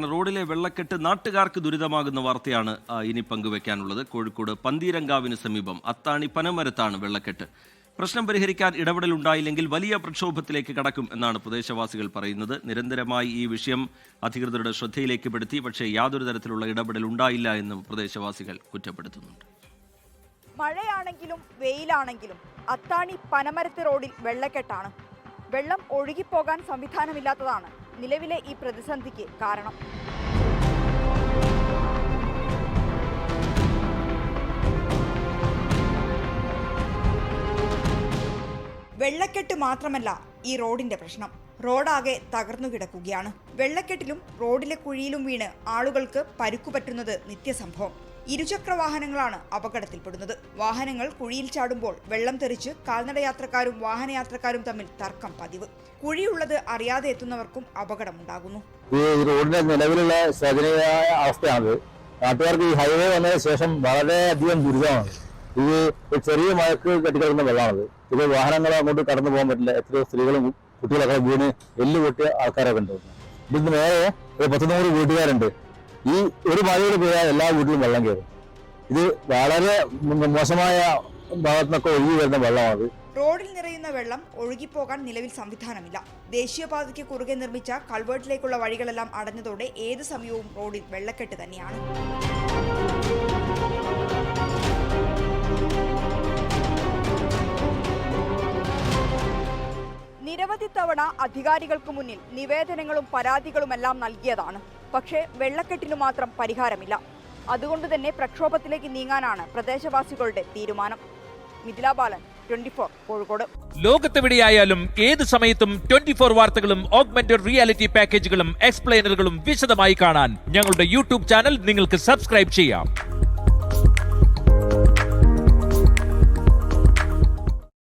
റോഡിലെ വെള്ളക്കെട്ട് നാട്ടുകാർക്ക് ദുരിതമാകുന്ന വാർത്തയാണ് ഇനി പങ്കുവെക്കാനുള്ളത്. കോഴിക്കോട് പന്തീരങ്കാവിന് സമീപം അത്താണി പനമരത്താണ് വെള്ളക്കെട്ട്. പ്രശ്നം പരിഹരിക്കാൻ ഇടപെടലുണ്ടായില്ലെങ്കിൽ വലിയ പ്രക്ഷോഭത്തിലേക്ക് കടക്കും എന്നാണ് പ്രദേശവാസികൾ പറയുന്നത്. നിരന്തരമായി ഈ വിഷയം അധികൃതരുടെ ശ്രദ്ധയിലേക്ക് പെടുത്തി, പക്ഷേ യാതൊരു തരത്തിലുള്ള ഇടപെടൽ ഉണ്ടായില്ല എന്നും പ്രദേശവാസികൾ കുറ്റപ്പെടുത്തുന്നുണ്ട്. മഴയാണെങ്കിലും വെയിലാണെങ്കിലും അത്താണി പനമരത്ത് റോഡിൽ വെള്ളക്കെട്ടാണ്. വെള്ളം ഒഴുകിപ്പോകാൻ സംവിധാനമില്ലാത്തതാണ് നിലവിലെ ഈ പ്രതിസന്ധിക്ക് കാരണം. വെള്ളക്കെട്ട് മാത്രമല്ല ഈ റോഡിന്റെ പ്രശ്നം. റോഡാകെ തകർന്നു കിടക്കുകയാണ്. വെള്ളക്കെട്ടിലും റോഡിലെ കുഴിയിലും വീണ് ആളുകൾക്ക് പരുക്കുപറ്റുന്നത് നിത്യസംഭവം. ഇരുചക്ര വാഹനങ്ങളാണ് അപകടത്തിൽപ്പെടുന്നത്. വാഹനങ്ങൾ കുഴിയിൽ ചാടുമ്പോൾ വെള്ളം തെറിച്ച് കാൽനടയാത്രക്കാരും വാഹനയാത്രക്കാരും തമ്മിൽ തർക്കം പതിവ്. കുഴിയുള്ളത് അറിയാതെ എത്തുന്നവർക്കും അപകടമുണ്ടാകുന്നു. ഈ റോഡിന്റെ നിലവിലുള്ള ശോചനീയമായ അവസ്ഥയാണ്. നാട്ടുകാർക്ക് ഈ ഹൈവേ വന്നതിന് ശേഷം വളരെയധികം ദുരിതമാണ്. ഇത് ചെറിയ മഴക്ക് കെട്ടിക്കിടക്കുന്ന വെള്ളമാണത്. ഇത് വാഹനങ്ങൾ അങ്ങോട്ട് കടന്നു പോകാൻ പറ്റില്ല. എത്രയോ സ്ത്രീകളും കുട്ടികളൊക്കെ വീണ് എല്ല് പൊട്ടിയ ആൾക്കാരൊക്കെ ഉണ്ട്. ഇതിന് നേരെ 100 വീട്ടുകാരുണ്ട്. ഈ ഒരു മഴയോട് പോയാൽ എല്ലാ വീട്ടിലും വെള്ളം കയറും. ഇത് വളരെ മോശമായ ഭാഗത്തുനിന്നൊക്കെ ഒഴുകി വരുന്ന വെള്ളമാണ്. റോഡിൽ നിറയുന്ന വെള്ളം ഒഴുകിപ്പോകാൻ നിലവിൽ സംവിധാനമില്ല. ദേശീയപാതയ്ക്ക് കുറുകെ നിർമ്മിച്ച കൾവേർട്ടിലേക്കുള്ള വഴികളെല്ലാം അടഞ്ഞതോടെ ഏത് സമയവും റോഡിൽ വെള്ളക്കെട്ട് തന്നെയാണ്. നിരവധി തവണ അധികാരികൾക്ക് മുന്നിൽ നിവേദനങ്ങളും പരാതികളുമെല്ലാം നൽകിയതാണ്. പക്ഷേ വെള്ളക്കെട്ടിനു മാത്രം പരിഹാരമില്ല. അതുകൊണ്ട് തന്നെ പ്രക്ഷോഭത്തിലേക്ക് നീങ്ങാനാണ് പ്രദേശവാസികളുടെ തീരുമാനം. മിഥില ബാലൻ, 24 കോഴിക്കോട്. ലോകത്തെവിടെയായാലും ഏത് സമയത്തും 24 വാർത്തകളും ഓഗ്മെന്റഡ് റിയാലിറ്റി പാക്കേജുകളും എക്സ്പ്ലെയിനറുകളും വിശദമായി കാണാൻ ഞങ്ങളുടെ യൂട്യൂബ് ചാനൽ നിങ്ങൾക്ക് സബ്സ്ക്രൈബ് ചെയ്യാം.